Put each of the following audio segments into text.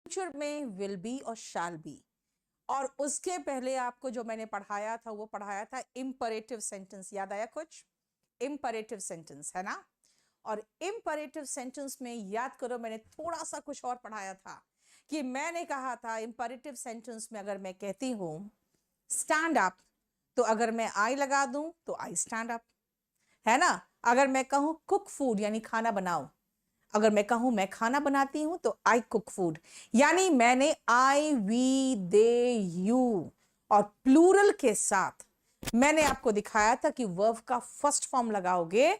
Future में will be और shall be. और उसके पहले आपको जो मैंने पढ़ाया था वो पढ़ाया था इंपरेटिव सेंटेंस। याद आया कुछ? इंपरेटिव सेंटेंस है ना। और इंपरेटिव सेंटेंस में याद करो मैंने थोड़ा सा कुछ और पढ़ाया था कि मैंने कहा था इंपरेटिव सेंटेंस में अगर मैं कहती हूं स्टैंड अप, तो अगर मैं आई लगा दूं तो आई स्टैंड अप, है ना। अगर मैं कहूं कुक फूड यानी खाना बनाओ, अगर मैं कहूं मैं खाना बनाती हूं तो आई कुक फूड। यानी मैंने आई वी दे यू और प्लूरल के साथ मैंने आपको दिखाया था कि वर्ब का फर्स्ट फॉर्म लगाओगे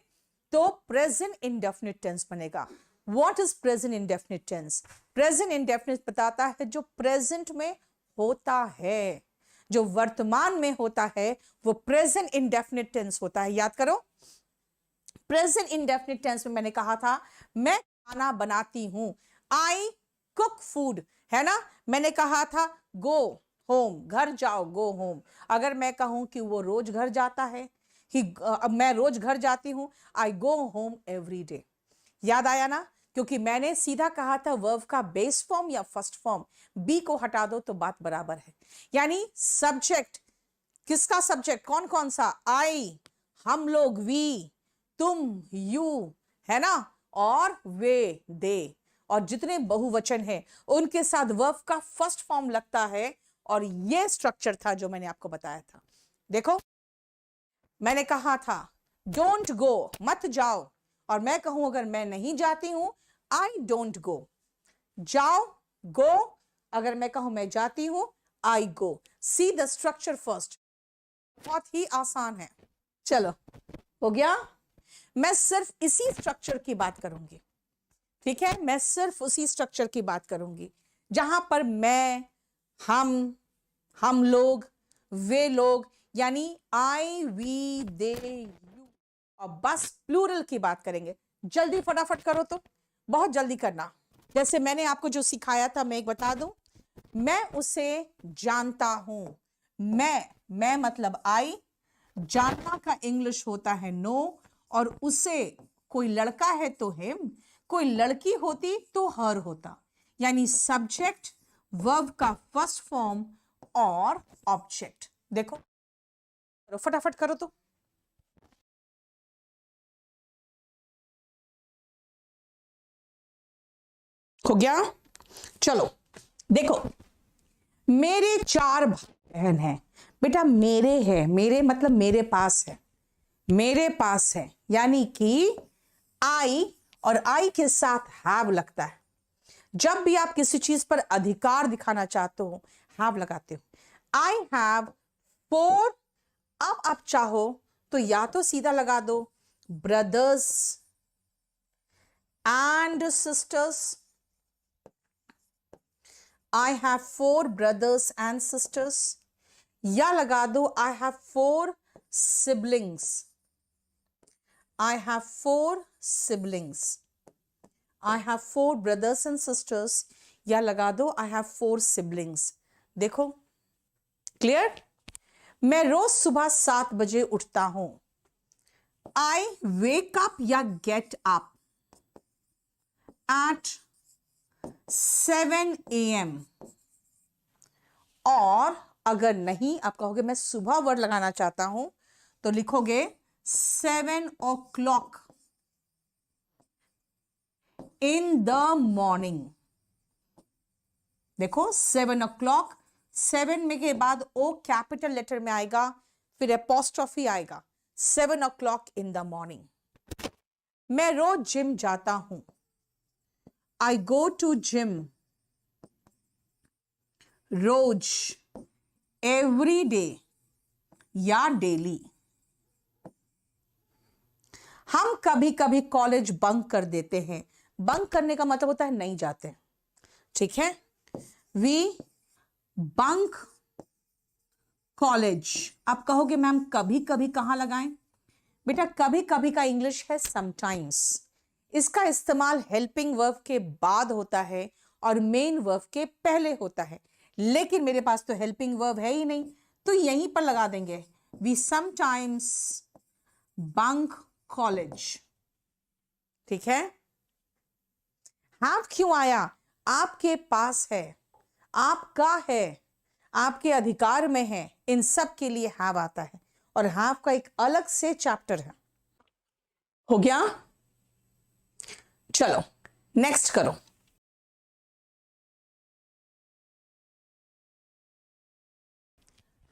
तो प्रेजेंट इंडेफिनिट टेंस बनेगा। What is present indefinite tense? Present indefinite बताता है जो प्रेजेंट में होता है, जो वर्तमान में होता है वो प्रेजेंट इंडेफिनिट टेंस होता है। याद करो, प्रेजेंट इंडेफिनिट टेंस में मैंने कहा था मैं खाना बनाती हूं, आई कुक फूड, है ना। मैंने कहा था गो होम, घर जाओ, गो होम। अगर मैं कहूं कि वो रोज घर जाता है, अब मैं रोज घर जाती हूं, I go home every day. याद आया ना, क्योंकि मैंने सीधा कहा था वर्ब का बेस फॉर्म या फर्स्ट फॉर्म, बी को हटा दो तो बात बराबर है। यानी सब्जेक्ट, किसका सब्जेक्ट, कौन कौन सा, आई, हम लोग, वी, तुम, यू, है ना, और वे, दे। और जितने बहुवचन हैं उनके साथ वर्ब का फर्स्ट फॉर्म लगता है। और ये स्ट्रक्चर था जो मैंने आपको बताया था। देखो, मैंने कहा था डोंट गो, मत जाओ, और मैं कहूं अगर मैं नहीं जाती हूं आई डोंट गो। जाओ, गो, अगर मैं कहूं मैं जाती हूं I go. See the structure first, बहुत ही आसान है। चलो, हो गया। मैं सिर्फ इसी स्ट्रक्चर की बात करूंगी, ठीक है। मैं सिर्फ उसी स्ट्रक्चर की बात करूंगी जहां पर मैं, हम लोग, वे लोग, यानी आई वी दे यू, और बस प्लूरल की बात करेंगे। जल्दी फटाफट करो, तो बहुत जल्दी करना। जैसे मैंने आपको जो सिखाया था मैं एक बता दूं, मैं उसे जानता हूं। मैं मतलब आई, जानना का इंग्लिश होता है नो, और उसे, कोई लड़का है तो हिम, कोई लड़की होती तो हर होता। यानी सब्जेक्ट, वर्ब का फर्स्ट फॉर्म और ऑब्जेक्ट। देखो फटाफट करो तो। हो गया? चलो देखो, मेरे 4 भाई बहन हैं। बेटा मेरे है, मेरे मतलब मेरे पास है, मेरे पास है, यानी कि आई, और आई के साथ हैव लगता है। जब भी आप किसी चीज पर अधिकार दिखाना चाहते हो हैव लगाते हो। आई हैव 4, अब आप चाहो तो या तो सीधा लगा दो brothers and sisters, I have 4 brothers and sisters, या लगा दो I have 4 siblings, I have 4 siblings, I have 4 brothers and sisters, या लगा दो आई हैव 4 सिबलिंग्स। देखो क्लियर? मैं रोज सुबह 7 बजे उठता हूं, आई वेक अप या गेट अप एट 7 AM। और अगर नहीं, आप कहोगे मैं सुबह वर्ड लगाना चाहता हूं, तो लिखोगे 7 o'clock इन द मॉर्निंग। देखो 7 o'clock, 7 में के बाद ओ कैपिटल लेटर में आएगा, फिर एपोस्ट्रोफी आएगा, 7 o'clock इन द मॉर्निंग। मैं रोज जिम जाता हूं, आई गो टू जिम रोज, एवरी डे या डेली। हम कभी कभी कॉलेज बंक कर देते हैं। बंक करने का मतलब होता है नहीं जाते, ठीक है। We bunk college. आप कहोगे मैम कभी कभी कहां लगाएं? बेटा कभी कभी का इंग्लिश है समटाइम्स। इसका इस्तेमाल हेल्पिंग वर्ब के बाद होता है और मेन वर्ब के पहले होता है, लेकिन मेरे पास तो हेल्पिंग वर्ब है ही नहीं, तो यहीं पर लगा देंगे वी समटाइम्स बंक कॉलेज, ठीक है। हैव क्यों आया? आपके पास है, आपका है, आपके अधिकार में है, इन सब के लिए हैव आता है और हैव का एक अलग से चैप्टर है। हो गया? चलो नेक्स्ट करो।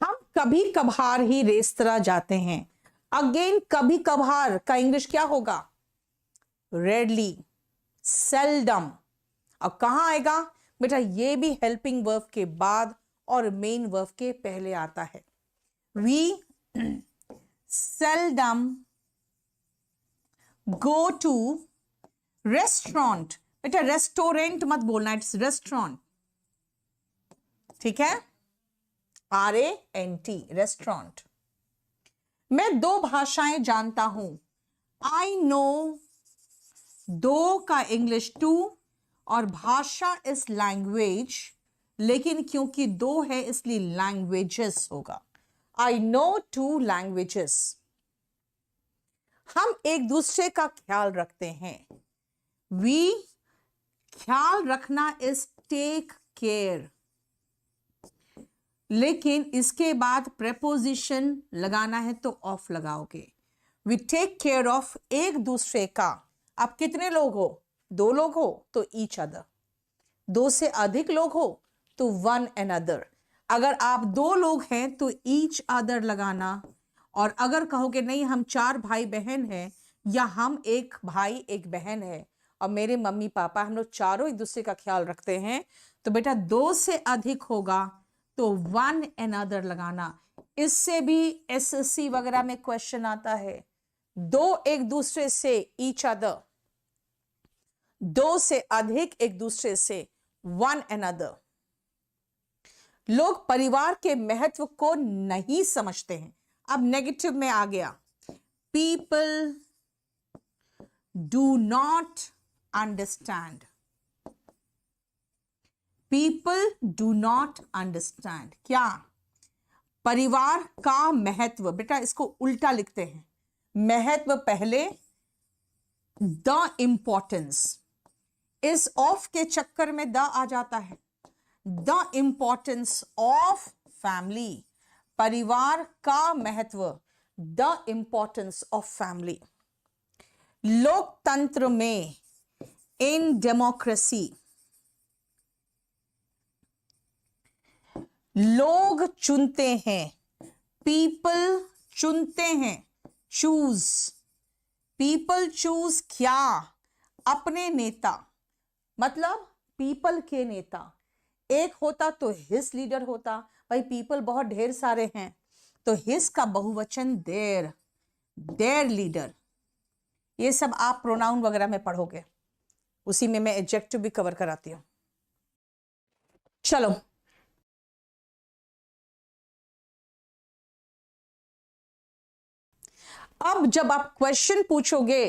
हम कभी कभार ही रेस्तरां जाते हैं। अगेन कभी कभार का इंग्लिश क्या होगा? Rarely, seldom. अब कहां आएगा बेटा? ये भी हेल्पिंग वर्ब के बाद और मेन वर्ब के पहले आता है। We seldom go to restaurant. बेटा रेस्टोरेंट मत बोलना, इट्स रेस्टोरेंट, ठीक है? RANT, restaurant. मैं 2 भाषाएं जानता हूं। आई नो, दो का इंग्लिश टू और भाषा इस लैंग्वेज, लेकिन क्योंकि 2 है इसलिए लैंग्वेजेस होगा। I know 2 languages. हम एक दूसरे का ख्याल रखते हैं। वी, ख्याल रखना इज टेक केयर, लेकिन इसके बाद प्रेपोजिशन लगाना है तो ऑफ लगाओगे। वी टेक केयर ऑफ एक दूसरे का। आप कितने लोग हो? 2 लोग हो तो ईच अदर, 2 से अधिक लोग हो तो वन अनदर। अगर आप 2 लोग हैं तो ईच अदर लगाना, और अगर कहोगे नहीं हम 4 भाई बहन हैं या हम एक भाई एक बहन है और मेरे मम्मी पापा, हम लोग चारों एक दूसरे का ख्याल रखते हैं, तो बेटा 2 से अधिक होगा तो वन अनदर लगाना। इससे भी SSC वगैरह में क्वेश्चन आता है। 2 एक दूसरे से ईच अदर, 2 से अधिक एक दूसरे से वन अनदर। लोग परिवार के महत्व को नहीं समझते हैं। अब नेगेटिव में आ गया। People do not understand. People do not understand क्या? परिवार का महत्व। बेटा इसको उल्टा लिखते हैं, महत्व पहले, द इंपॉर्टेंस। इस ऑफ के चक्कर में द आ जाता है। द इंपॉर्टेंस ऑफ फैमिली, परिवार का महत्व, द इंपॉर्टेंस ऑफ फैमिली। लोकतंत्र में, इन डेमोक्रेसी, लोग चुनते हैं, पीपल चुनते हैं, चूज। पीपल चूज क्या? अपने नेता, मतलब पीपल के नेता। एक होता तो हिज लीडर होता, भाई पीपल बहुत ढेर सारे हैं तो हिज का बहुवचन देयर, देयर लीडर। ये सब आप प्रोनाउन वगैरह में पढ़ोगे, उसी में मैं एडजेक्टिव भी कवर कराती हूं। चलो अब जब आप क्वेश्चन पूछोगे,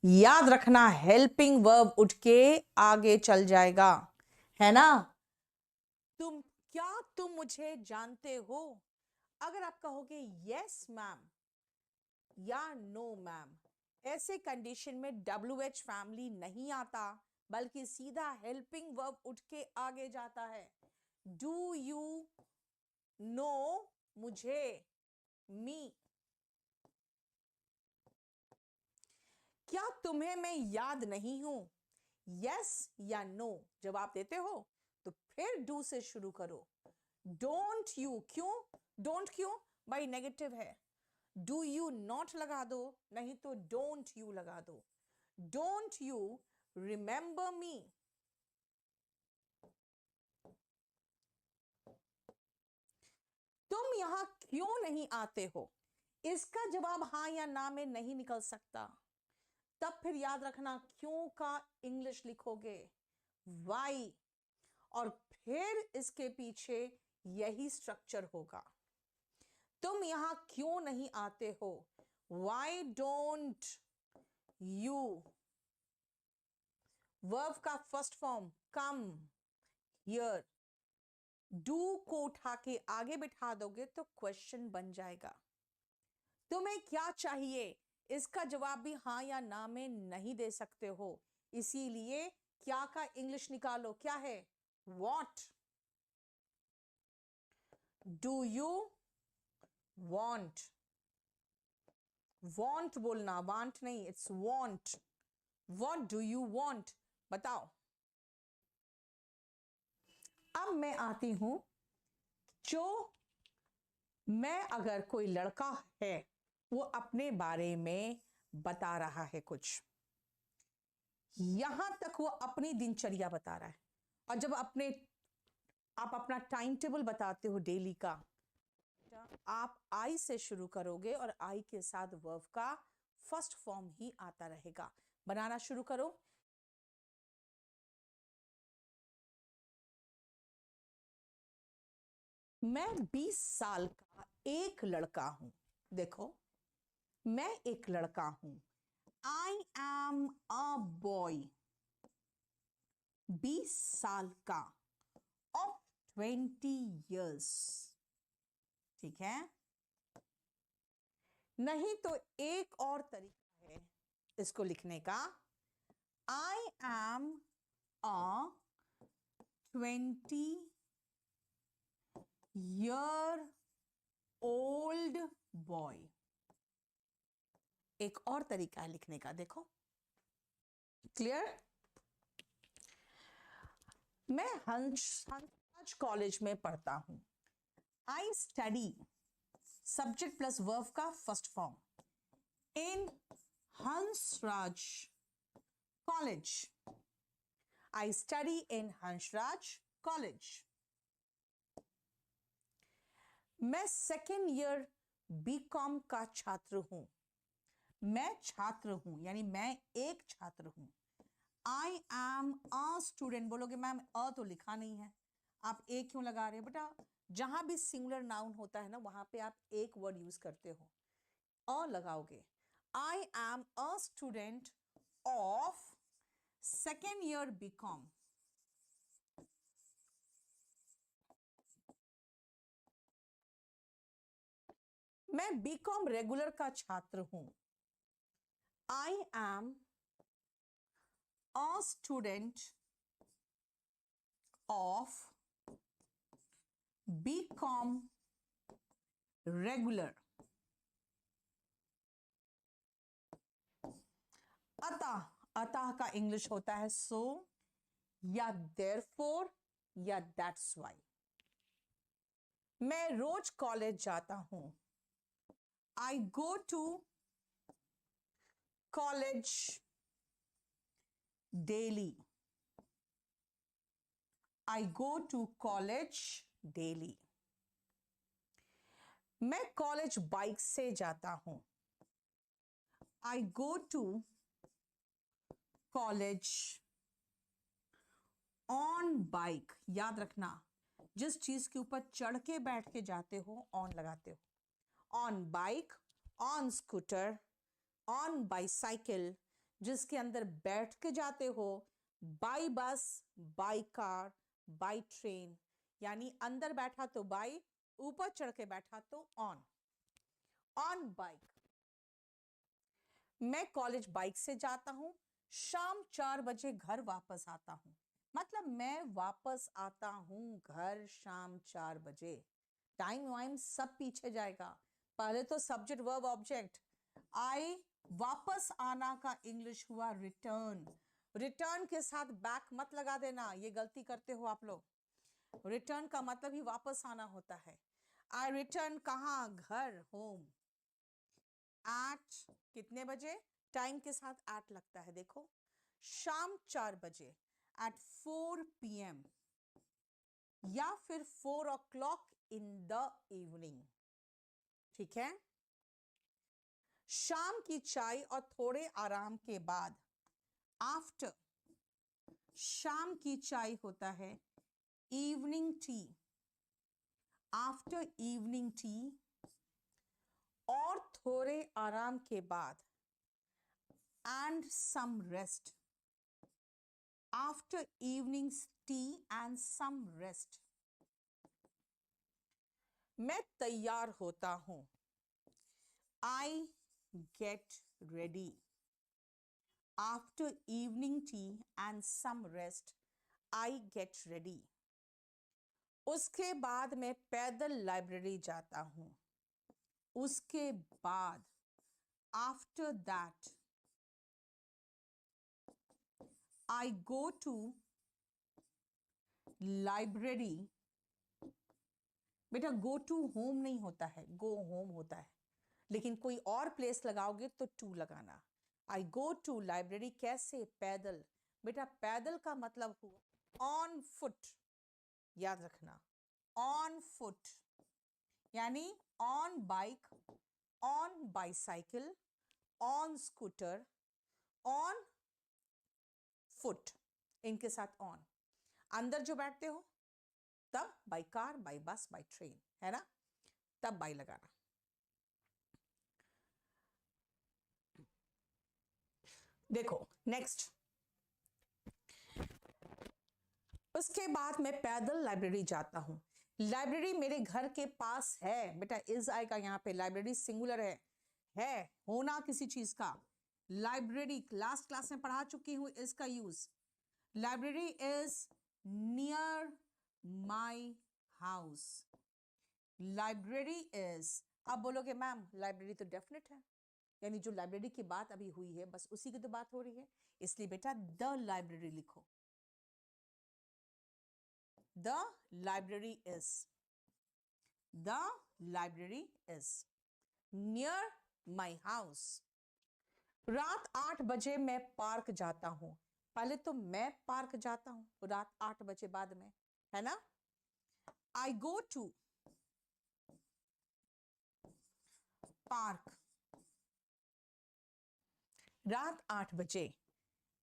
याद रखना हेल्पिंग वर्ब उठ के आगे चल जाएगा, है ना? तुम मुझे जानते हो? अगर आप कहोगे यस मैम या नो मैम, ऐसे कंडीशन में WH फैमिली नहीं आता, बल्कि सीधा हेल्पिंग वर्ब उठ के आगे जाता है। डू यू नो मुझे, मी। क्या तुम्हें मैं याद नहीं हूं? यस या नो जवाब देते हो तो फिर डू से शुरू करो। डोंट यू, क्यों डोंट? क्यों भाई? नेगेटिव है। डू यू नॉट लगा दो, नहीं तो डोंट यू लगा दो। डोंट यू रिमेंबर मी? तुम यहां क्यों नहीं आते हो? इसका जवाब हां या ना में नहीं निकल सकता। तब फिर याद रखना क्यों का इंग्लिश लिखोगे वाई, और फिर इसके पीछे यही स्ट्रक्चर होगा। तुम यहां क्यों नहीं आते हो? Why don't you. वर्ब का first form come here. Do को उठा के आगे बिठा दोगे तो क्वेश्चन बन जाएगा। तुम्हें क्या चाहिए? इसका जवाब भी हां या ना में नहीं दे सकते हो, इसीलिए क्या का इंग्लिश निकालो, क्या है? What. Do you want, want बोलना, वांट नहीं, it's want. What do you want, बताओ। अब मैं आती हूं, जो मैं अगर कोई लड़का है वो अपने बारे में बता रहा है कुछ, यहां तक वो अपनी दिनचर्या बता रहा है, और जब आप अपना टाइम टेबल बताते हो डेली का, आप आई से शुरू करोगे और आई के साथ वर्ब का फर्स्ट फॉर्म ही आता रहेगा। बनाना शुरू करो। मैं 20 साल का एक लड़का हूं। देखो, मैं एक लड़का हूं। I am a boy. 20 साल का, ऑफ 20 years। ठीक है? नहीं तो एक और तरीका है इसको लिखने का। आई am a 20-year old boy। एक और तरीका है लिखने का, देखो। क्लियर? मैं हंसराज कॉलेज में पढ़ता हूं। I study, subject plus verb का first form, in Hansraj college. I study in Hansraj college. मैं सेकेंड ईयर बीकॉम का छात्र हूं। मैं छात्र हूं यानी मैं एक छात्र हूं। आई एम अ स्टूडेंट बोलोगे मैम अ तो लिखा नहीं है, आप ए क्यों लगा रहे हो? बेटा, जहां भी सिंगुलर नाउन होता है ना, वहां पे आप एक वर्ड यूज करते हो, अ लगाओगे। I am a student of second year BCom. मैं बीकॉम रेगुलर का छात्र हूं। I am a student of BCom regular. अतः, अतः का इंग्लिश होता है सो, या देयरफॉर, या दैट्स वाई। मैं रोज कॉलेज जाता हूं। I go to college daily. I go to college daily. मैं कॉलेज बाइक से जाता हूं। I go to college on bike. याद रखना, जिस चीज के ऊपर चढ़ के बैठ के जाते हो ऑन लगाते हो। On bike, on scooter, on bicycle, जिसके अंदर बैठ के जाते हो, by bus, by car, by train, यानी अंदर बैठा तो बाई, ऊपर चढ़ के बैठा तो ऑन। On bike. मैं कॉलेज बाइक से जाता हूं, शाम 4 बजे घर वापस आता हूं। मतलब मैं वापस आता हूं घर शाम 4 बजे। टाइम वाइम सब पीछे जाएगा, पहले तो सब्जेक्ट वर्ब ऑब्जेक्ट। आई, वापस आना का इंग्लिश हुआ रिटर्न। रिटर्न के साथ बैक मत लगा देना, ये गलती करते हो आप लोग। रिटर्न का मतलब ही वापस आना होता है। आई रिटर्न कहाँ? घर, होम। एट कितने बजे? टाइम के साथ एट लगता है, देखो। शाम 4 बजे, एट 4 PM, या फिर 4 o'clock इन द इवनिंग। ठीक है? शाम की चाय और थोड़े आराम के बाद, आफ्टर। शाम की चाय होता है evening tea. After evening tea, और थोड़े आराम के बाद, and some rest. After evening tea and some rest. मैं तैयार होता हूं। I get ready. After evening tea and some rest, I get ready. उसके बाद मैं पैदल लाइब्रेरी जाता हूँ. उसके बाद, after that, I go to library. बेटा go to home नहीं होता है, go home होता है, लेकिन कोई और प्लेस लगाओगे तो to लगाना. I go to library कैसे? पैदल. बेटा पैदल का मतलब हुआ on foot. याद रखना, on foot यानी on bike, on bicycle, on scooter, on foot, इनके साथ on. अंदर जो बैठते हो तब by car, by bus, by train, है ना, तब बाई लगाना. देखो नेक्स्ट. उसके बाद मैं पैदल लाइब्रेरी जाता हूं. लाइब्रेरी मेरे घर के पास है. बेटा इज आएगा यहाँ पे, लाइब्रेरी सिंगुलर है होना किसी चीज का. लाइब्रेरी लास्ट क्लास में पढ़ा चुकी हूं इसका use. Library is near my house. Library is, अब बोलोगे मैम लाइब्रेरी तो डेफिनेट है, यानी जो लाइब्रेरी की बात अभी हुई है बस उसी की तो बात हो रही है, इसलिए बेटा द लाइब्रेरी लिखो. The library is, the library is near my house. रात 8 बजे मैं पार्क जाता हूं. पहले तो मैं पार्क जाता हूं रात 8 बजे बाद में, है ना. आई गो टू पार्क रात 8 बजे.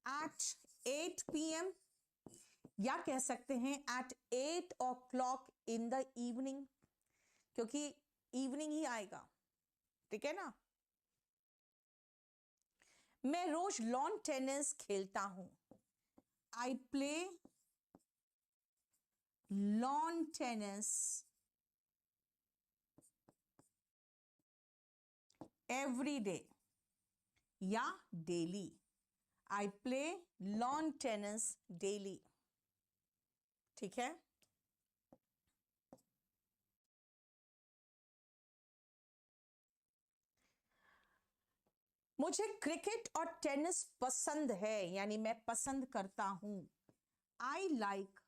एट 8 PM या कह सकते हैं at 8 o'clock in the evening, क्योंकि इवनिंग ही आएगा, ठीक है ना. मैं रोज लॉन टेनिस खेलता हूं. I play lawn tennis every day या daily. I play lawn tennis daily, ठीक है. मुझे क्रिकेट और टेनिस पसंद है, यानी मैं पसंद करता हूं. आई लाइक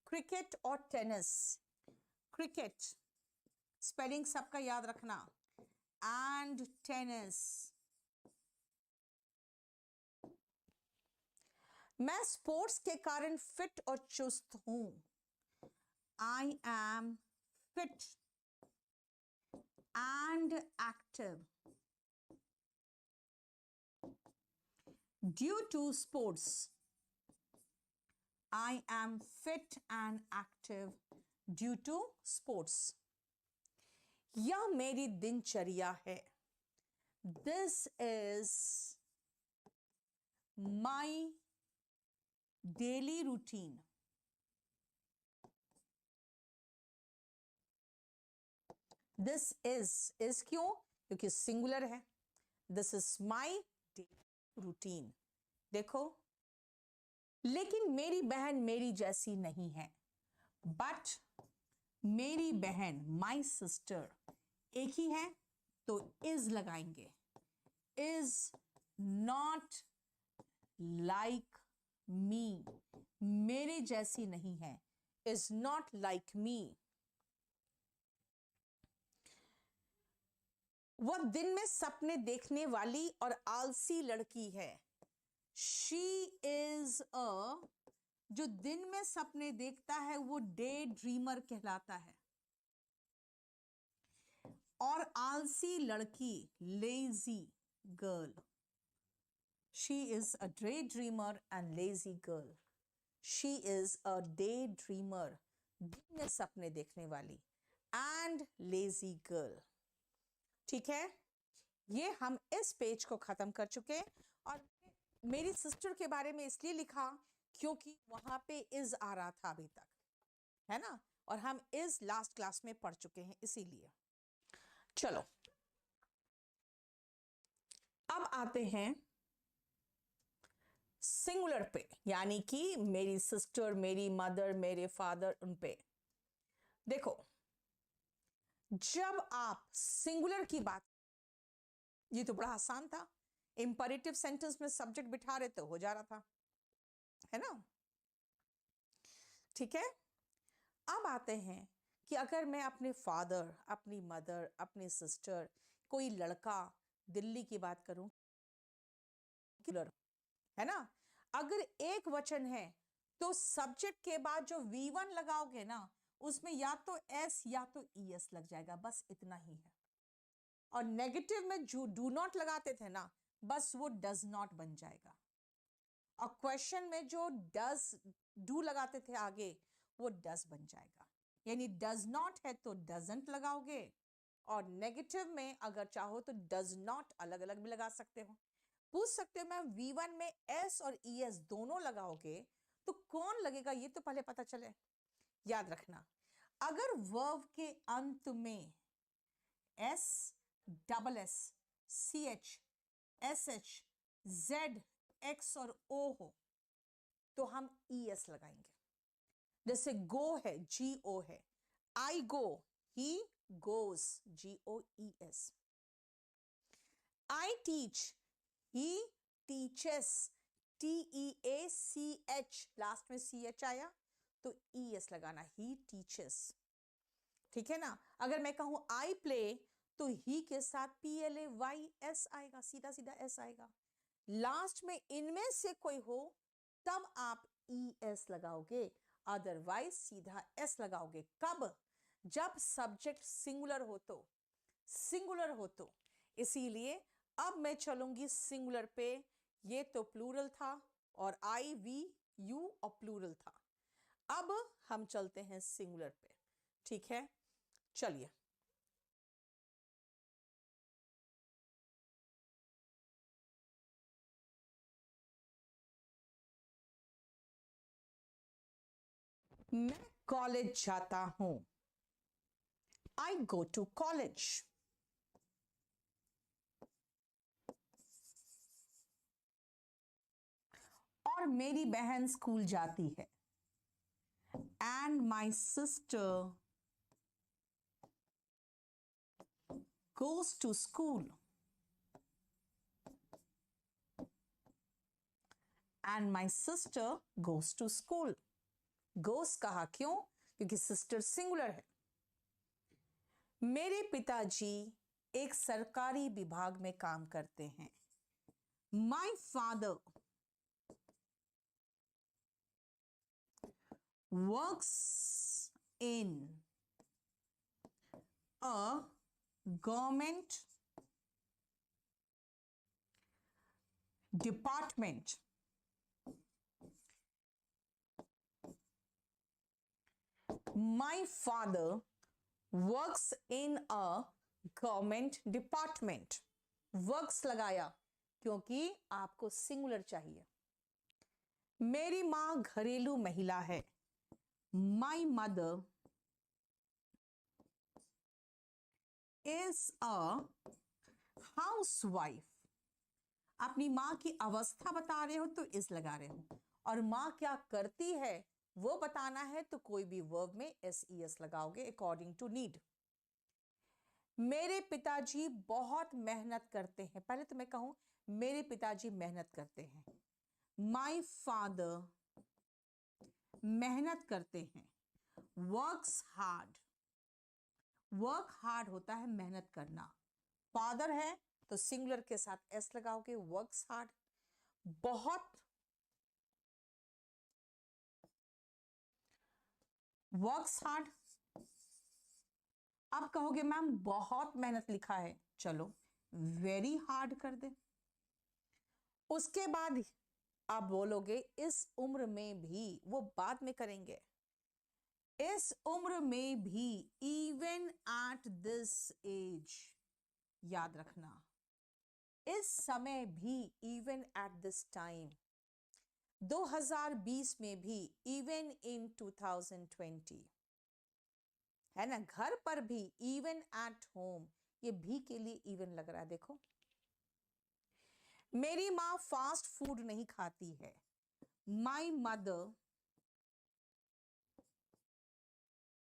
क्रिकेट और टेनिस. क्रिकेट स्पेलिंग सबका याद रखना, एंड टेनिस. मैं स्पोर्ट्स के कारण फिट और चुस्त हूं. I am fit and active due to sports. I am fit and active due to sports. यह मेरी दिनचर्या है. This is my daily routine. This is क्यों? क्योंकि सिंगुलर है. This is my daily routine. देखो, लेकिन मेरी बहन मेरी जैसी नहीं है. बट मेरी बहन माई सिस्टर एक ही है तो इज लगाएंगे. इज नॉट लाइक मी, मेरे जैसी नहीं है. Is not like me. वह दिन में सपने देखने वाली और आलसी लड़की है. She is a, जो दिन में सपने देखता है वो डे ड्रीमर कहलाता है. और आलसी लड़की lazy girl. She is a daydreamer and lazy girl. She is a daydreamer, दिन में सपने देखने वाली, and lazy girl. ठीक है, ये हम इस पेज को खत्म कर चुके. और मेरी सिस्टर के बारे में इसलिए लिखा क्योंकि वहां पे इज आ रहा था अभी तक, है ना, और हम इज लास्ट क्लास में पढ़ चुके हैं इसीलिए. चलो अब आते हैं सिंगुलर पे, यानी कि मेरी सिस्टर, मेरी मदर, मेरे फादर, उन पे। देखो, जब आप सिंगुलर की बात, ये तो बड़ा आसान था, इंपरेटिव सेंटेंस में सब्जेक्ट बिठा रहे तो हो जा रहा था, है ना? ठीक है। अब आते हैं कि अगर मैं अपने फादर, अपनी मदर, अपनी सिस्टर, कोई लड़का, दिल्ली की बात करूं, है ना? अगर एक वचन है तो सब्जेक्ट के बाद जो V1 लगाओगे ना, उसमें या तो S या तो ES लग जाएगा, बस इतना ही है। और नेगेटिव में जो डू नॉट लगाते थे ना, बस वो डज नॉट बन जाएगा। और क्वेश्चन में जो डज डू लगाते थे आगे, वो डज बन जाएगा। यानी डज नॉट है तो डजंट लगाओगे, और नेगेटिव में अगर चाहो तो डज नॉट अलग अलग भी लगा सकते हो। पूछ सकते हो मैम V1 में S और ES दोनों लगाओगे तो कौन लगेगा, ये तो पहले पता चले। याद रखना, अगर वर्ब के अंत में S, double S, CH, SH, Z, X और O हो तो हम ES लगाएंगे। जैसे गो है, GO है, I go, he goes, GOES। I teach, he teaches, TEACH, last में CH आया तो ES लगाना, he teaches। ठीक है ना? अगर मैं कहूं I play तो he के साथ PLAYS आएगा, सीधा सीधा S आएगा। लास्ट में इनमें से कोई हो तब आप ES लगाओगे, अदरवाइज सीधा S लगाओगे। कब? जब सब्जेक्ट सिंगुलर हो तो। इसीलिए अब मैं चलूंगी सिंगुलर पे। ये तो प्लूरल था, और I, we, you और प्लूरल था। अब हम चलते हैं सिंगुलर पे। ठीक है, चलिए। मैं कॉलेज जाता हूं, I go to college। और मेरी बहन स्कूल जाती है, and my sister goes to school। and my sister goes to school। goes कहा क्यों? क्योंकि सिस्टर सिंगुलर है। मेरे पिताजी एक सरकारी विभाग में काम करते हैं। My father works in a government department। My father works in a government department। works लगाया क्योंकि आपको सिंगुलर चाहिए। मेरी मां घरेलू महिला है। My mother is a housewife। अपनी मां की अवस्था बता रहे हो तो इस लगा रहे हो, और मां क्या करती है वो बताना है तो कोई भी वर्ब में SES लगाओगे अकॉर्डिंग टू नीड। मेरे पिताजी बहुत मेहनत करते हैं। पहले तो मैं कहूं मेरे पिताजी मेहनत करते हैं। My father मेहनत करते हैं। वर्क्स हार्ड, वर्क हार्ड होता है मेहनत करना। फादर है तो सिंगुलर के साथ S लगाओगे, वर्क्स हार्ड। बहुत, वर्क्स हार्ड। अब कहोगे मैम बहुत मेहनत लिखा है, चलो वेरी हार्ड कर दे। उसके बाद आप बोलोगे इस उम्र में भी, वो बाद में करेंगे। इस उम्र में भी, इवन एट दिस एज, याद रखना, इस समय भी, इवन एट दिस टाइम, 2020 में भी, इवन इन 2020, है ना? घर पर भी, इवन एट होम, ये भी के लिए इवन लग रहा है। देखो, मेरी मां फास्ट फूड नहीं खाती है। माई मदर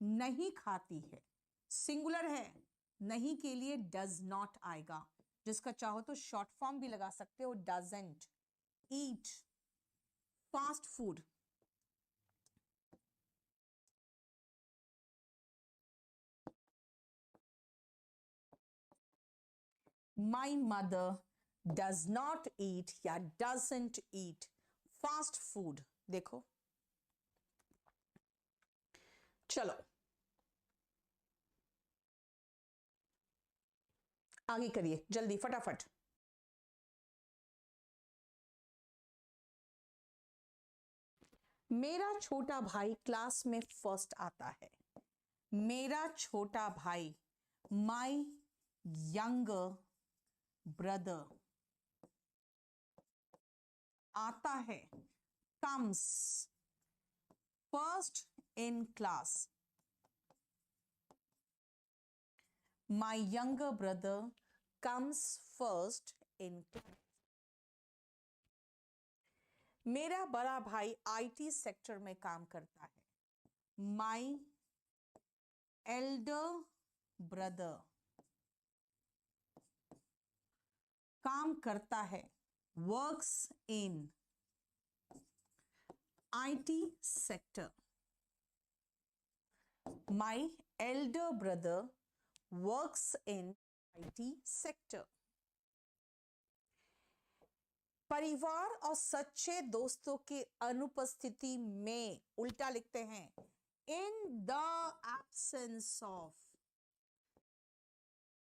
नहीं खाती है, सिंगुलर है, नहीं के लिए डज नॉट आएगा, जिसका चाहो तो शॉर्ट फॉर्म भी लगा सकते हो, doesn't eat fast food. My mother does not eat या डजंट ईट फास्ट फूड। देखो, चलो आगे करिए जल्दी फटाफट। मेरा छोटा भाई क्लास में फर्स्ट आता है। मेरा छोटा भाई, माई यंगर ब्रदर आता है, comes first in class. My younger brother comes first in class. मेरा बड़ा भाई आईटी सेक्टर में काम करता है। माई एल्डर ब्रदर काम करता है, works in IT sector. My elder brother works in IT sector. परिवार और सच्चे दोस्तों के अनुपस्थिति में उल्टा लिखते हैं, in the absence of.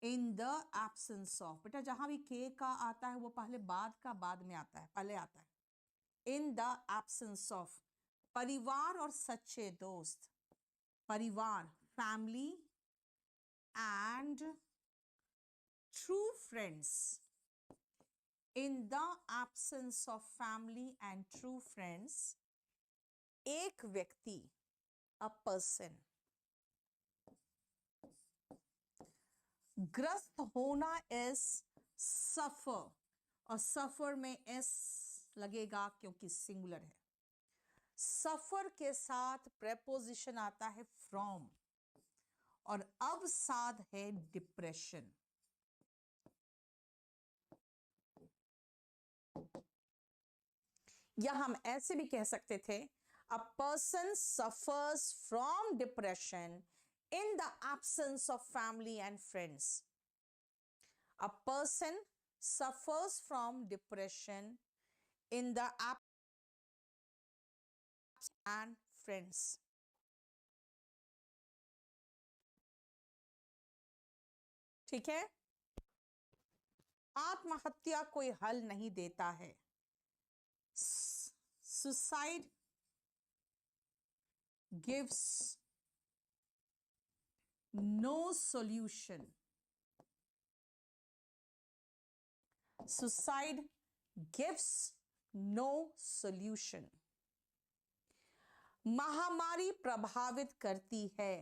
In the absence of, बेटा जहां भी के का आता है वो पहले बाद का बाद में आता है, पहले आता है। इन द एब्सेंस ऑफ, परिवार और सच्चे दोस्त, परिवार family and true friends. In the absence of family and true friends, एक व्यक्ति, अ पर्सन। ग्रस्त होना इज सफर, और सफर में एस लगेगा क्योंकि सिंगुलर है। सफर के साथ प्रेपोजिशन आता है फ्रॉम, और अब साथ है डिप्रेशन। या हम ऐसे भी कह सकते थे, a person suffers from depression in the absence of family and friends. A person suffers from depression in the absence and friends. ठीक है, आत्महत्या कोई हल नहीं देता है। Suicide gives no solution. Suicide gives no solution. महामारी प्रभावित करती है,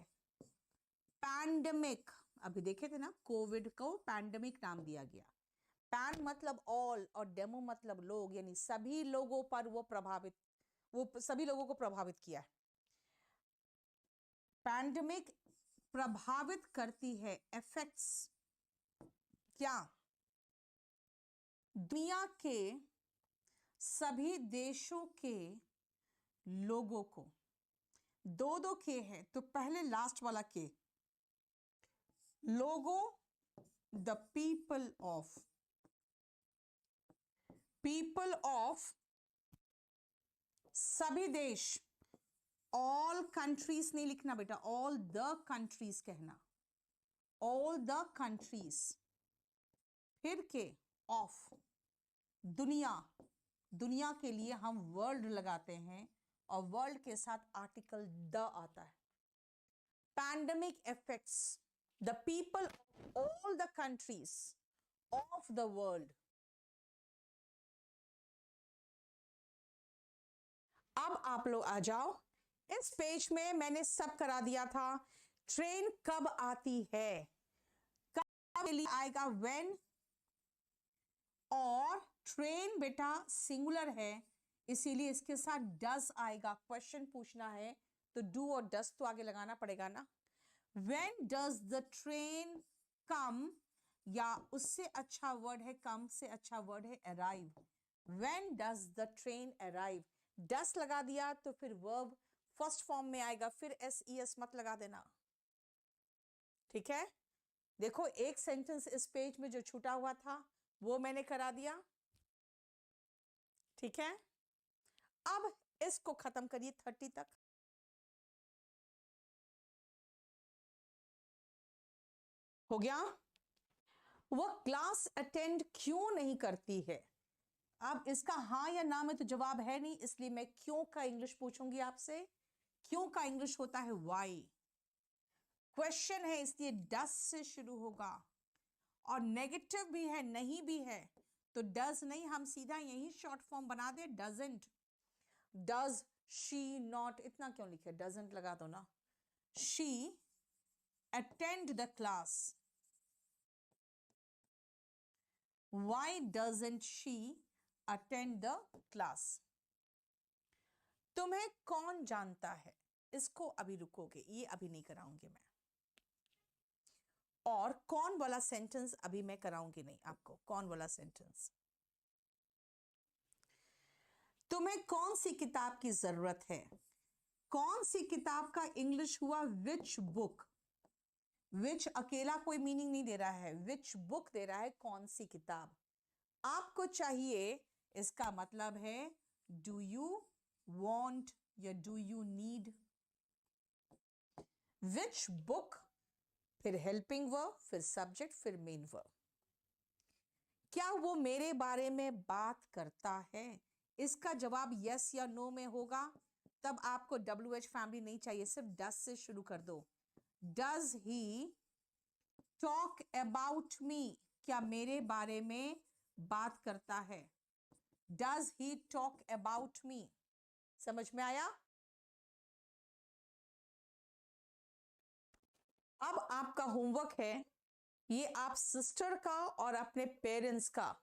पैंडेमिक। अभी देखे थे ना, कोविड को पैंडेमिक नाम दिया गया। पैन मतलब ऑल और डेमो मतलब लोग, यानी सभी लोगों पर वो सभी लोगों को प्रभावित किया है। पैंडेमिक प्रभावित करती है, इफेक्ट्स क्या, दुनिया के सभी देशों के लोगों को। दो दो के है तो पहले लास्ट वाला के, लोगों, द पीपल ऑफ सभी देश। ऑल कंट्रीज नहीं लिखना बेटा, ऑल द कंट्रीज कहना, ऑल द कंट्रीज। फिर के ऑफ, दुनिया, दुनिया के लिए हम वर्ल्ड लगाते हैं और वर्ल्ड के साथ आर्टिकल द आता है। Pandemic effects the people all the countries of the world. अब आप लोग आ जाओ, इस पेज में मैंने सब करा दिया था। ट्रेन कब आती है, कब के लिए आएगा, व्हेन, और ट्रेन बेटा सिंगुलर है, इसीलिए इसके साथ डज आएगा। क्वेश्चन पूछना है तो डू और डज तो आगे लगाना पड़ेगा ना। व्हेन डज द ट्रेन कम, या उससे अच्छा वर्ड है, कम से अच्छा वर्ड है arrive. When does the train arrive, does लगा दिया तो फिर वर्ब फर्स्ट फॉर्म में आएगा, फिर एस मत लगा देना, ठीक है। देखो एक सेंटेंस इस पेज में जो छूटा हुआ था वो मैंने करा दिया, ठीक है। अब इसको खत्म करिए 30 तक। हो गया। वो क्लास अटेंड क्यों नहीं करती है? अब इसका हाँ या ना में तो जवाब है नहीं, इसलिए मैं क्यों का इंग्लिश पूछूंगी आपसे। क्यों का इंग्लिश होता है वाई। क्वेश्चन है इसलिए डस से शुरू होगा, और नेगेटिव भी है, नहीं भी है, तो डज नहीं, हम सीधा यही शॉर्ट फॉर्म बना दे, डजंट। डज शी नॉट, इतना क्यों लिखे, डजंट लगा दो ना। She attend the class, why doesn't she attend the class? तुम्हें कौन जानता है, इसको अभी रुकोगे, ये अभी नहीं कराऊंगी मैं। और कौन वाला सेंटेंस अभी मैं कराऊंगी नहीं आपको, कौन वाला सेंटेंस। तुम्हें कौन सी किताब की जरूरत है? कौन सी किताब का इंग्लिश हुआ विच बुक। विच अकेला कोई मीनिंग नहीं दे रहा है, विच बुक दे रहा है, कौन सी किताब। आपको चाहिए, इसका मतलब है डू यू वॉन्ट या do you need. Which book, फिर हेल्पिंग वर्ब, फिर सब्जेक्ट, फिर मेन वर्ब। क्या वो मेरे बारे में बात करता है? इसका जवाब यस या नो में होगा, तब आपको WH फैमिली नहीं चाहिए, सिर्फ डज से शुरू कर दो। Does he talk about me, क्या मेरे बारे में बात करता है? Does he talk about me. समझ में आया? अब आपका होमवर्क है, ये आप सिस्टर का और अपने पेरेंट्स का,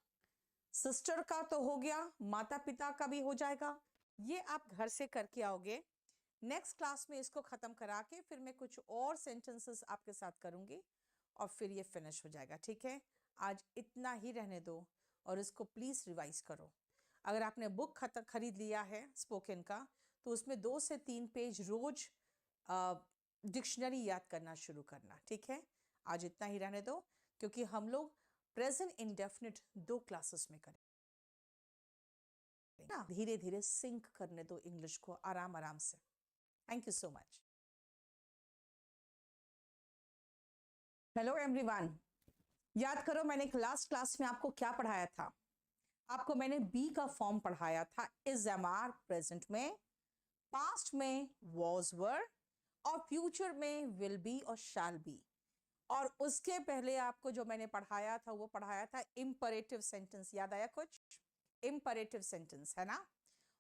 सिस्टर का तो हो गया, माता पिता का भी हो जाएगा, ये आप घर से करके आओगे। नेक्स्ट क्लास में इसको खत्म करा के फिर मैं कुछ और सेंटेंसेस आपके साथ करूंगी और फिर ये फिनिश हो जाएगा, ठीक है। आज इतना ही रहने दो और इसको प्लीज रिवाइज करो। अगर आपने बुक खरीद लिया है स्पोकन का, तो उसमें 2 से 3 पेज रोज डिक्शनरी याद करना शुरू करना, ठीक है। आज इतना ही रहने दो, क्योंकि हम लोग प्रेजेंट इंडेफिनिट 2 क्लासेस में करें ना। धीरे धीरे सिंक करने दो इंग्लिश को, आराम आराम से। Thank you so much. Hello everyone, याद करो मैंने लास्ट क्लास में आपको क्या पढ़ाया था। आपको मैंने बी का फॉर्म पढ़ाया था, इज एम आर प्रेजेंट में, पास्ट में वॉज वर, और फ्यूचर में विल बी और शैल बी। और उसके पहले आपको जो मैंने पढ़ाया था वो पढ़ाया था इंपरेटिव सेंटेंस। याद आया कुछ? इंपरेटिव सेंटेंस है ना।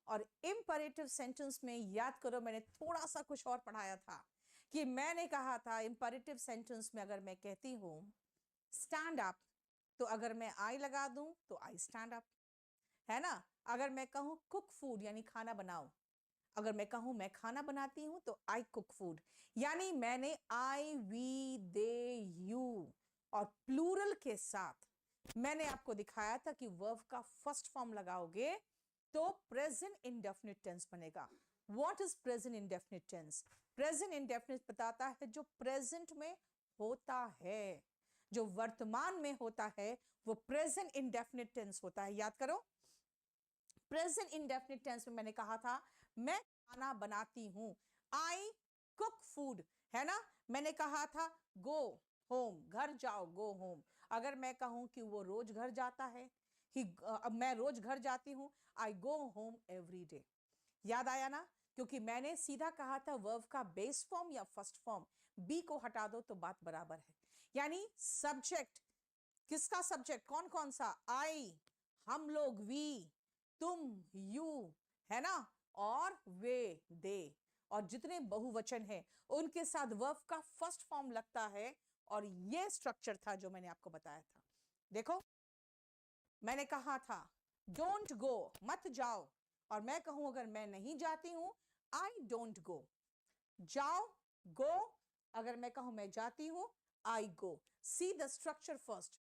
और इंपरेटिव सेंटेंस में याद करो मैंने थोड़ा सा कुछ और पढ़ाया था, कि मैंने कहा था इंपरेटिव सेंटेंस में अगर मैं कहती हूं स्टैंड अप, तो अगर मैं आई लगा दूं तो आई स्टैंड अप, है ना। अगर मैं कहूं कुक फूड यानी खाना बनाओ, अगर मैं कहूं मैं खाना बनाती हूं तो आई कुक फूड। यानी मैंने आई वी दे यू और प्लूरल के साथ मैंने आपको दिखाया था कि वर्ब का फर्स्ट फॉर्म लगाओगे तो प्रेजेंट इंडेफिनिट टेंस बनेगा। What is present indefinite tense? Present indefinite बताता है जो प्रेजेंट में होता है, जो वर्तमान में होता है वो प्रेजेंट इंडेफिनिट टेंस होता है। याद करो, प्रेजेंट इंडेफिनिट टेंस में मैंने कहा था मैं खाना बनाती हूं, आई कुक फूड, है ना। मैंने कहा था गो होम, घर जाओ, गो होम। अगर मैं कहूं कि वो रोज घर जाता है, अब मैं रोज घर जाती हूं, I go home every day. याद आया ना, क्योंकि मैंने सीधा कहा था वर्ब का बेस फॉर्म या फर्स्ट फॉर्म, बी को हटा दो तो बात बराबर है। यानी सब्जेक्ट, किसका सब्जेक्ट, कौन कौन सा, आई, हम लोग, वी, तुम, यू, है ना, और वे, दे, और जितने बहुवचन है उनके साथ वर्ब का फर्स्ट फॉर्म लगता है। और ये स्ट्रक्चर था जो मैंने आपको बताया था। देखो मैंने कहा था डोंट गो, मत जाओ, और मैं कहूं अगर मैं नहीं जाती हूं, आई डोंट गो। जाओ, गो। अगर मैं कहूं मैं जाती हूं, I go. See the structure first.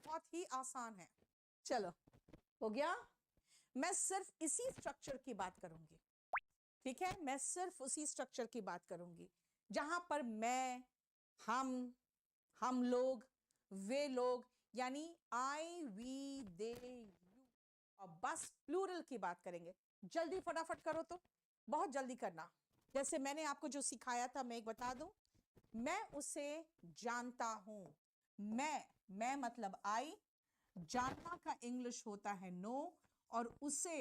बहुत ही आसान है। चलो, हो गया। मैं सिर्फ इसी स्ट्रक्चर की बात करूंगी, ठीक है? मैं सिर्फ उसी स्ट्रक्चर की बात करूंगी जहां पर मैं, हम लोग, वे लोग, यानी आई, वी, दे, यू, और बस प्लूरल की बात करेंगे। जल्दी फटाफट करो, तो बहुत जल्दी करना। जैसे मैंने आपको जो सिखाया था, मैं एक बता दूं, मैं उसे जानता हूं। मैं मतलब आई, जानना का इंग्लिश होता है नो, और उसे,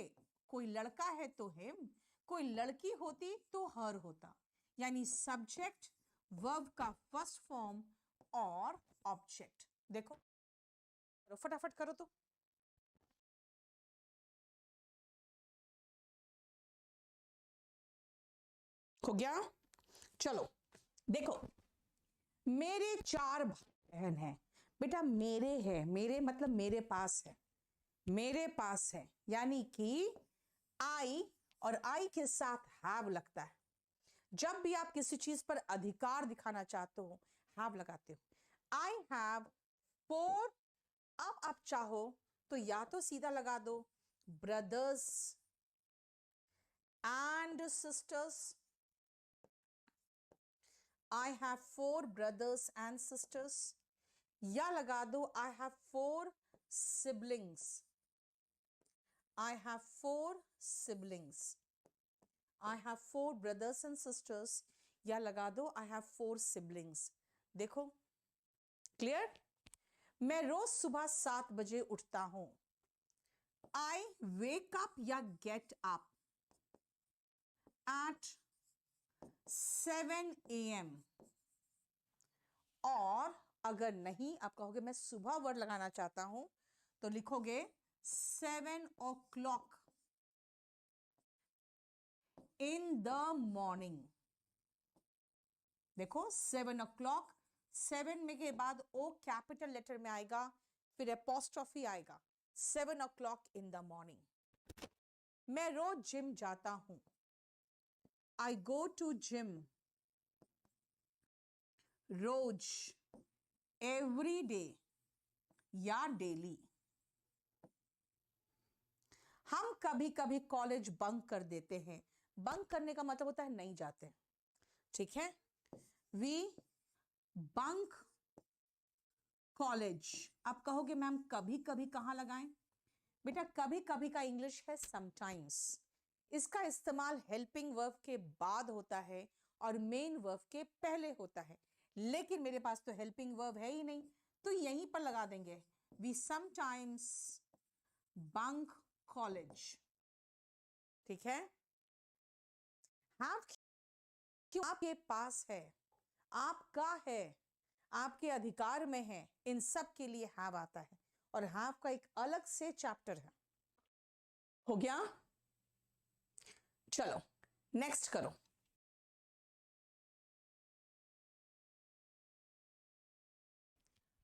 कोई लड़का है तो हिम, कोई लड़की होती तो हर होता, यानी सब्जेक्ट वर्ब का फर्स्ट फॉर्म और ऑब्जेक्ट। देखो फटाफट करो तो। हो गया? चलो देखो, मेरे 4 भाई बहन हैं। बेटा मेरे है, मेरे मतलब मेरे पास है, मेरे पास है, यानी कि आई, और आई के साथ हैव लगता है। जब भी आप किसी चीज पर अधिकार दिखाना चाहते हो, हैव लगाते हो। I have 4। अब आप चाहो तो या तो सीधा लगा दो, brothers and sisters. I have 4 brothers and sisters. या लगा दो I have 4 siblings. I have 4 siblings. I have 4 brothers and sisters. या लगा दो I have 4 siblings. देखो क्लियर? मैं रोज सुबह 7 बजे उठता हूं। I wake up या get up at 7 AM. और अगर नहीं, आप कहोगे मैं सुबह वर्ड लगाना चाहता हूं, तो लिखोगे 7 o'clock इन द मॉर्निंग। देखो 7 o'clock, 7 में के बाद ओ कैपिटल लेटर में आएगा, फिर एपोस्ट्रोफी आएगा। 7 o'clock इन द मॉर्निंग। मैं रोज जिम जाता हूं। आई गो टू जिम रोज, एवरी डे या डेली। हम कभी कभी कॉलेज बंक कर देते हैं। बंक करने का मतलब होता है नहीं जाते, ठीक है? We bunk college. आप कहोगे मैम कभी कभी कहां लगाएं? बेटा कभी कभी का इंग्लिश है समटाइम्स। इसका इस्तेमाल हेल्पिंग वर्ब के बाद होता है और मेन वर्ब के पहले होता है, लेकिन मेरे पास तो हेल्पिंग वर्ब है ही नहीं, तो यहीं पर लगा देंगे, वी समटाइम्स बंक कॉलेज। ठीक है? हैव क्यों आपके पास है, आपका है, आपके अधिकार में है, इन सब के लिए हैव आता है, और हैव का एक अलग से चैप्टर है। हो गया? चलो नेक्स्ट करो।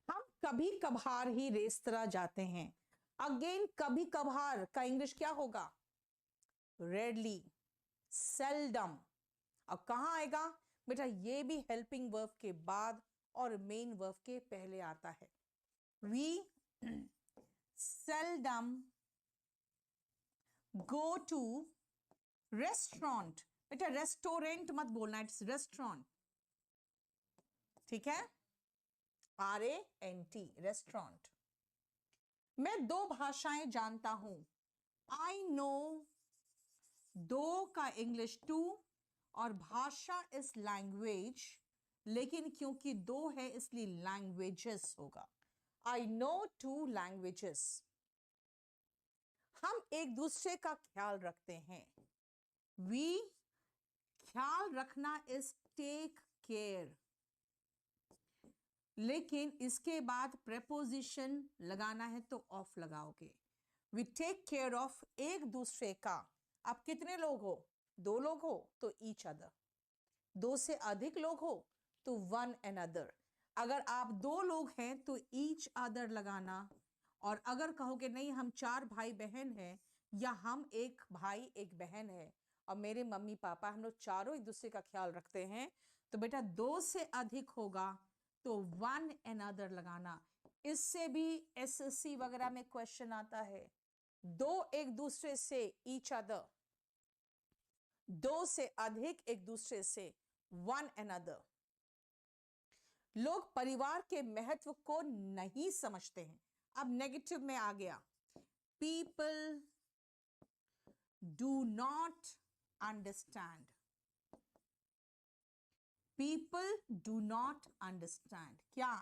हम कभी कभार ही रेस्तरां जाते हैं। अगेन कभी कभार का इंग्लिश क्या होगा? Rarely, seldom. अब कहां आएगा बेटा? ये भी हेल्पिंग वर्ब के बाद और मेन वर्ब के पहले आता है। We seldom go to restaurant. बेटा रेस्टोरेंट मत बोलना, इट्स रेस्टोरेंट, ठीक है? RANT, restaurant. मैं 2 भाषाएं जानता हूं। आई नो, दो का इंग्लिश 2, और भाषा इस लैंग्वेज, लेकिन क्योंकि 2 है इसलिए लैंग्वेजेस होगा। I know 2 languages. हम एक दूसरे का ख्याल रखते हैं। वी ख्याल रखना इज टेक केयर, लेकिन इसके बाद प्रेपोजिशन लगाना है तो ऑफ लगाओगे। वी टेक केयर ऑफ एक दूसरे का। आप कितने लोग हो? 2 लोग हो तो ईच अदर, 2 से अधिक लोग हो तो वन अनदर। अगर आप 2 लोग हैं तो ईच अदर लगाना, और अगर कहोगे नहीं हम 4 भाई बहन हैं, या हम एक भाई एक बहन है और मेरे मम्मी पापा, हम लोग चारों एक दूसरे का ख्याल रखते हैं, तो बेटा 2 से अधिक होगा तो वन अनदर लगाना। इससे भी एसएससी वगैरह में क्वेश्चन आता है। 2 एक दूसरे से, ईच अदर, 2 से अधिक एक दूसरे से, वन अनदर। लोग परिवार के महत्व को नहीं समझते हैं। अब नेगेटिव में आ गया, people do not understand. People do not understand क्या?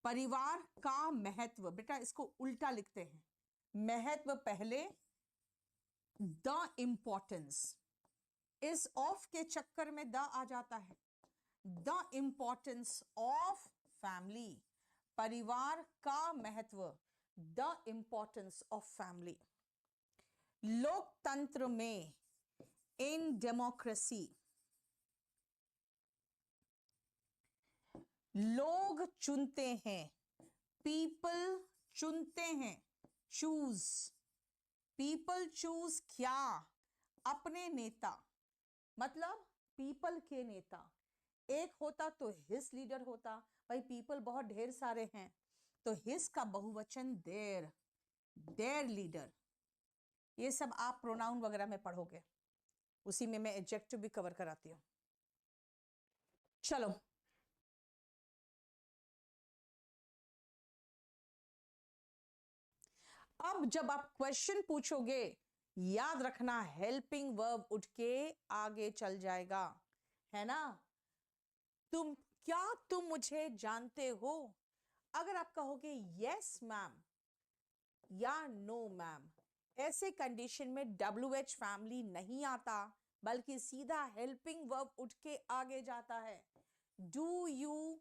परिवार का महत्व, बेटा इसको उल्टा लिखते हैं, महत्व पहले, द इंपॉर्टेंस, इस ऑफ के चक्कर में द आ जाता है। द इंपॉर्टेंस ऑफ फैमिली, परिवार का महत्व, द इंपॉर्टेंस ऑफ फैमिली। लोकतंत्र में, इन डेमोक्रेसी, लोग चुनते हैं, पीपल चुनते हैं, चूज, पीपल चूज क्या? अपने नेता, मतलब पीपल के नेता। एक होता तो हिज लीडर होता, भाई पीपल बहुत ढेर सारे हैं तो हिज का बहुवचन देयर, देयर लीडर। ये सब आप प्रोनाउन वगैरह में पढ़ोगे, उसी में मैं एडजेक्टिव भी कवर कराती हूं। चलो अब जब आप क्वेश्चन पूछोगे, याद रखना हेल्पिंग वर्ब उठ के आगे चल जाएगा, है ना? तुम मुझे जानते हो? अगर आप कहोगे यस मैम या नो मैम, ऐसे कंडीशन में WH फैमिली नहीं आता, बल्कि सीधा हेल्पिंग वर्ब उठ के आगे जाता है। डू यू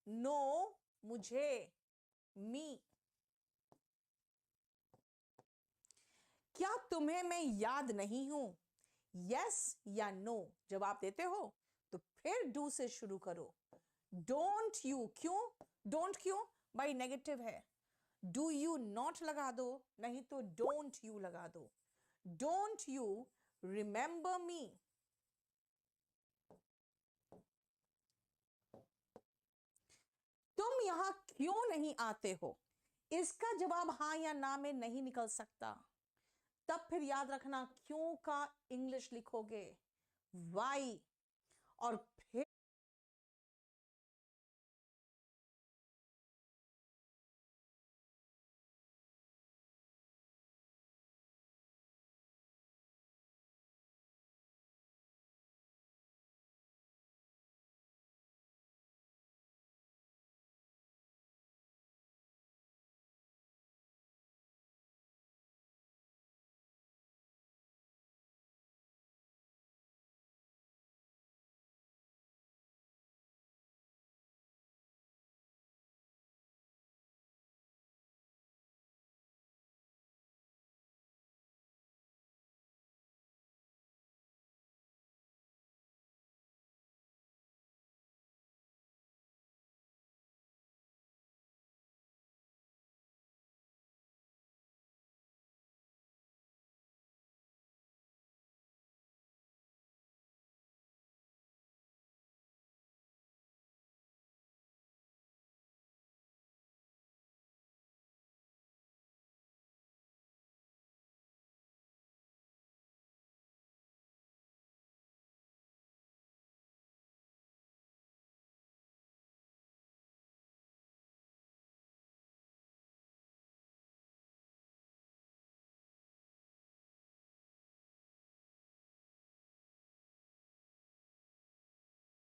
नो मुझे, मी। क्या तुम्हें मैं याद नहीं हूं? यस या नो जवाब देते हो तो फिर डू से शुरू करो। डोंट यू, क्यों डोंट, क्यों भाई नेगेटिव है, डू यू नॉट लगा दो, नहीं तो डोंट यू लगा दो। डोंट यू रिमेंबर मी? तुम यहां क्यों नहीं आते हो? इसका जवाब हां या ना में नहीं निकल सकता, तब फिर याद रखना क्यों का इंग्लिश लिखोगे वाई, और